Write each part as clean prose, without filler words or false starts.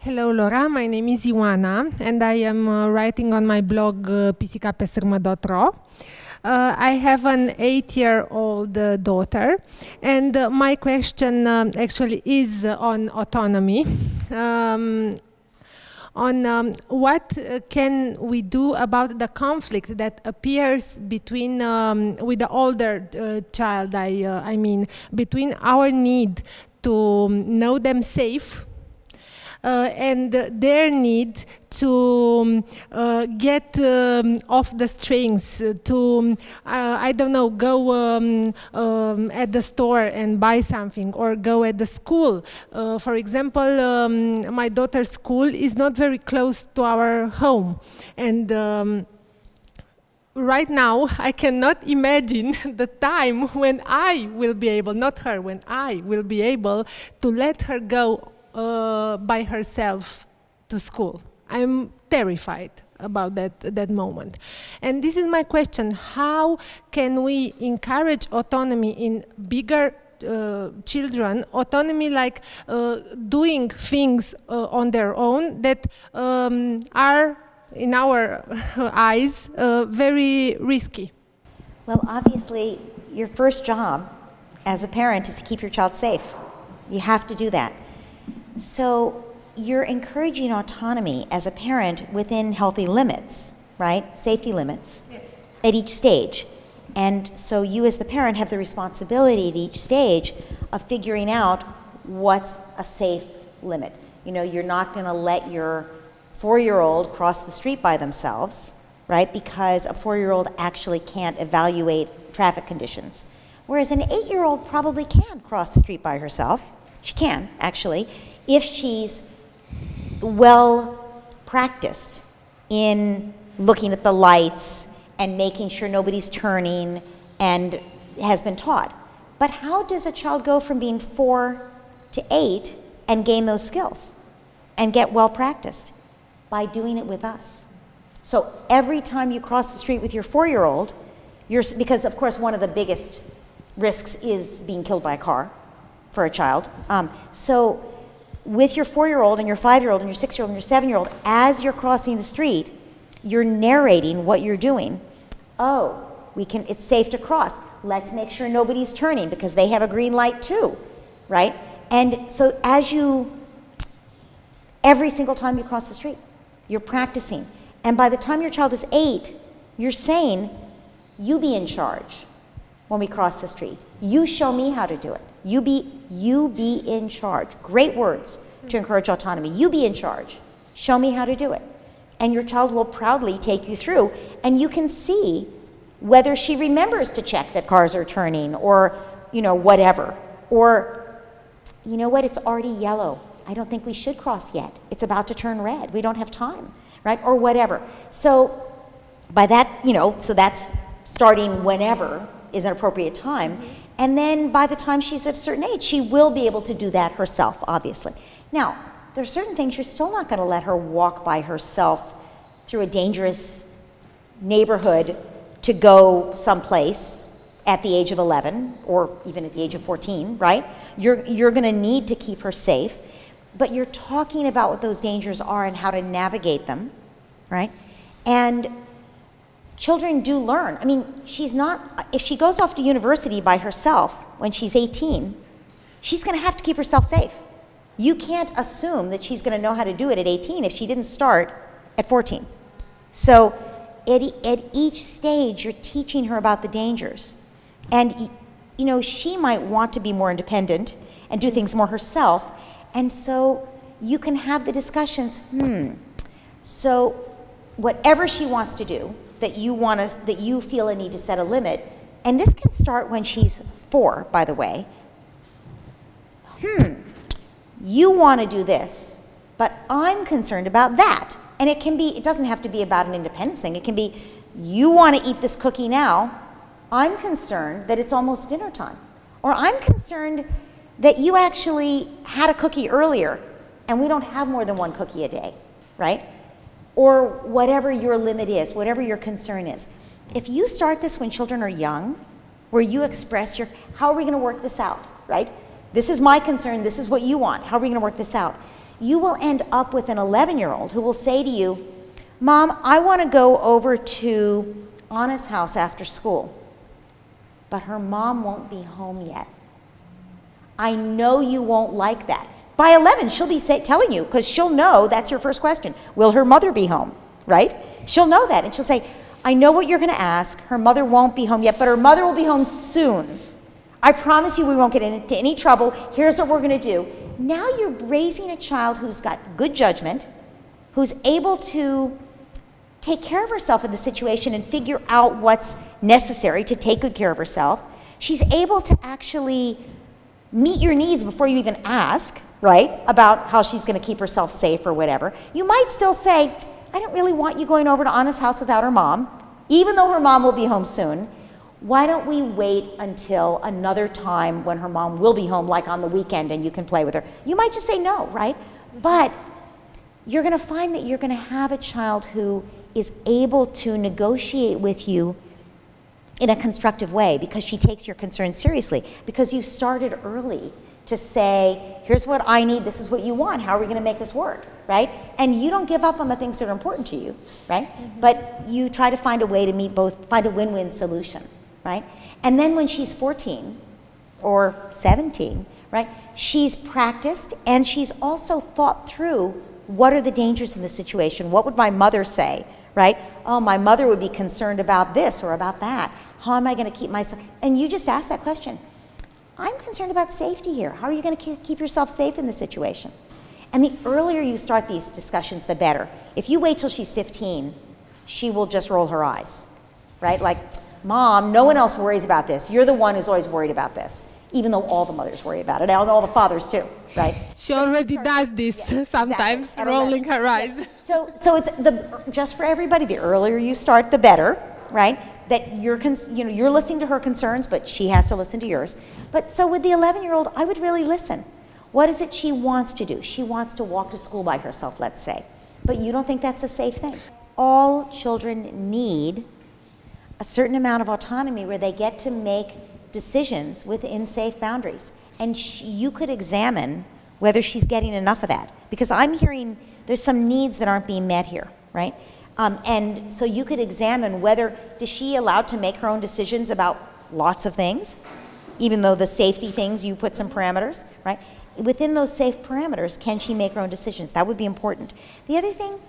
Hello, Laura. My name is Ioana, and I am writing on my blog pisicapesârmă.ro. I have an 8-year-old daughter, and my question actually is on autonomy. On what can we do about the conflict that appears between, with the older child, I mean, between our need to know them safe and their need to get off the strings, to, I don't know, go at the store and buy something, or go at the school. For example, my daughter's school is not very close to our home. And right now, I cannot imagine the time when I will be able, not her, when I will be able to let her go by herself to school. I'm terrified about that moment. And this is my question: how can we encourage autonomy in bigger children, autonomy like doing things on their own that are, in our eyes, very risky? Well, obviously, your first job as a parent is to keep your child safe. You have to do that. So you're encouraging autonomy as a parent within healthy limits, right? Safety limits at each stage. And so you as the parent have the responsibility at each stage of figuring out what's a safe limit. You know, you're not going to let your 4-year-old cross the street by themselves, right? Because a 4-year-old actually can't evaluate traffic conditions. Whereas an 8-year-old probably can cross the street by herself. She can, actually, if she's well practiced in looking at the lights and making sure nobody's turning and has been taught. But how does a child go from being 4 to 8 and gain those skills and get well practiced? By doing it with us. So every time you cross the street with your 4-year-old, because of course one of the biggest risks is being killed by a car for a child. So with your 4-year-old and your 5-year-old and your 6-year-old and your 7-year-old, as you're crossing the street, you're narrating what you're doing. Oh, it's safe to cross. Let's make sure nobody's turning because they have a green light too, right? And so every single time you cross the street, you're practicing. And by the time your child is 8, you're saying, you be in charge when we cross the street. You show me how to do it. You be in charge. Great words to encourage autonomy. You be in charge. Show me how to do it. And your child will proudly take you through, and you can see whether she remembers to check that cars are turning, or, you know, whatever. Or, you know what, it's already yellow. I don't think we should cross yet. It's about to turn red. We don't have time, right? Or whatever. So by that, you know, so that's starting whenever is an appropriate time. And then by the time she's at a certain age, she will be able to do that herself, obviously. Now, there are certain things you're still not going to let her walk by herself through a dangerous neighborhood to go someplace at the age of 11 or even at the age of 14, right? You're going to need to keep her safe. But you're talking about what those dangers are and how to navigate them, right? And children do learn. I mean, if she goes off to university by herself when she's 18, she's going to have to keep herself safe. You can't assume that she's going to know how to do it at 18 if she didn't start at 14. So at each stage, you're teaching her about the dangers. And, you know, she might want to be more independent and do things more herself. And so you can have the discussions, so whatever she wants to do, that you feel a need to set a limit, and this can start when she's 4, by the way. You want to do this, but I'm concerned about that. And it doesn't have to be about an independence thing. It can be, you want to eat this cookie now, I'm concerned that it's almost dinner time. Or I'm concerned that you actually had a cookie earlier and we don't have more than 1 cookie a day, right? Or whatever your limit is, whatever your concern is. If you start this when children are young, where you express how are we going to work this out, right? This is my concern, this is what you want, how are we going to work this out? you will end up with an 11-year-old who will say to you, Mom, I want to go over to Anna's house after school, but her mom won't be home yet. I know you won't like that. By 11, she'll be telling you, because she'll know that's your first question. Will her mother be home, right? She'll know that, and she'll say, I know what you're going to ask. Her mother won't be home yet, but her mother will be home soon. I promise you we won't get into any trouble. Here's what we're going to do. Now you're raising a child who's got good judgment, who's able to take care of herself in the situation and figure out what's necessary to take good care of herself. She's able to actually meet your needs before you even ask, right, about how she's going to keep herself safe or whatever. You might still say, I don't really want you going over to Anna's house without her mom, even though her mom will be home soon. Why don't we wait until another time when her mom will be home, like on the weekend, and you can play with her? You might just say no, right? But you're going to find that you're going to have a child who is able to negotiate with you in a constructive way because she takes your concerns seriously, because you started early to say, here's what I need, this is what you want, how are we going to make this work, right? And you don't give up on the things that are important to you, right? Mm-hmm. But you try to find a way to meet both, find a win-win solution, right? And then when she's 14 or 17, right, she's practiced and she's also thought through what are the dangers in the situation, what would my mother say, right? Oh, my mother would be concerned about this or about that. How am I going to keep myself? And you just ask that question. I'm concerned about safety here. How are you going to keep yourself safe in this situation? And the earlier you start these discussions, the better. If you wait till she's 15, she will just roll her eyes, right? Like, Mom, no one else worries about this. You're the one who's always worried about this, even though all the mothers worry about it, and all the fathers too, right? She already does this sometimes, exactly. Rolling her eyes. Yes. So it's just for everybody, the earlier you start, the better, right? That you're listening to her concerns, but she has to listen to yours. But so with the 11-year-old, I would really listen. What is it she wants to do? She wants to walk to school by herself, let's say. But you don't think that's a safe thing. All children need a certain amount of autonomy where they get to make decisions within safe boundaries. And you could examine whether she's getting enough of that. Because I'm hearing there's some needs that aren't being met here, right? And so you could examine whether, is she allowed to make her own decisions about lots of things, even though the safety things, you put some parameters, right? Within those safe parameters, can she make her own decisions? That would be important. The other thing,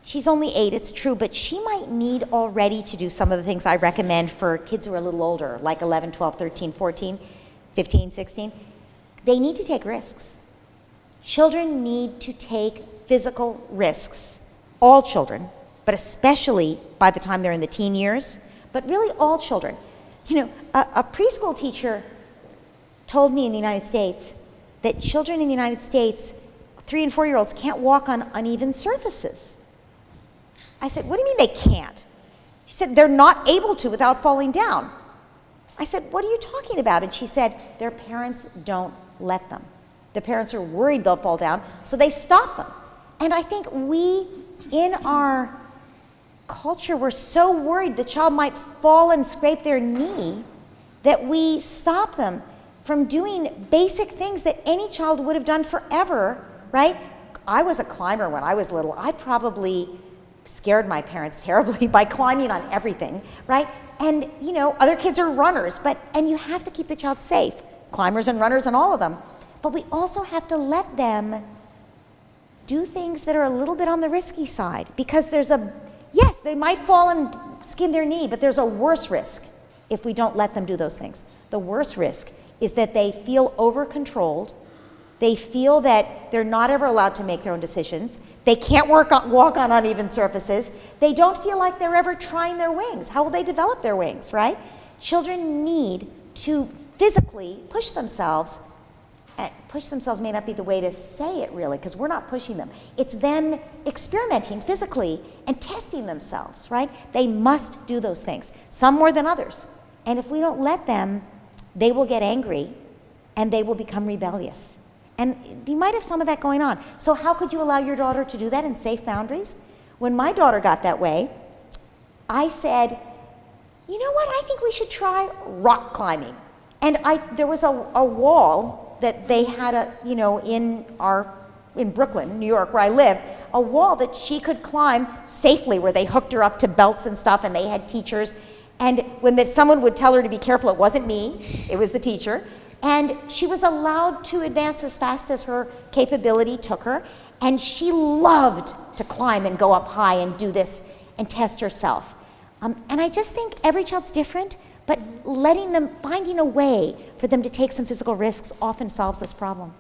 she's only 8, it's true, but she might need already to do some of the things I recommend for kids who are a little older, like 11, 12, 13, 14, 15, 16. They need to take risks. Children need to take physical risks. All children, but especially by the time they're in the teen years, but really all children. You know, a preschool teacher told me in the United States that children in the United States, 3 and 4-year-olds, can't walk on uneven surfaces. I said, what do you mean they can't? She said, they're not able to without falling down. I said, what are you talking about? And she said, their parents don't let them. The parents are worried they'll fall down, so they stop them. And I think we, in our culture, we're so worried the child might fall and scrape their knee that we stop them from doing basic things that any child would have done forever, right? I was a climber when I was little. I probably scared my parents terribly by climbing on everything, right? And, you know, other kids are runners, and you have to keep the child safe, climbers and runners and all of them. But we also have to let them do things that are a little bit on the risky side, because yes, they might fall and skin their knee, but there's a worse risk if we don't let them do those things. The worst risk is that they feel over-controlled. They feel that they're not ever allowed to make their own decisions. They can't walk on uneven surfaces. They don't feel like they're ever trying their wings. How will they develop their wings, right? Children need to physically push themselves. Push themselves may not be the way to say it, really, because we're not pushing them. It's them experimenting physically and testing themselves, right? They must do those things, some more than others. And if we don't let them, they will get angry and they will become rebellious. And you might have some of that going on. So how could you allow your daughter to do that in safe boundaries? When my daughter got that way, I said, you know what, I think we should try rock climbing. And there was a wall that they had in our in Brooklyn, New York, where I live, a wall that she could climb safely, where they hooked her up to belts and stuff, and they had teachers. And when someone would tell her to be careful, it wasn't me, it was the teacher. And she was allowed to advance as fast as her capability took her. And she loved to climb and go up high and do this and test herself. And I just think every child's different, but finding a way for them to take some physical risks often solves this problem.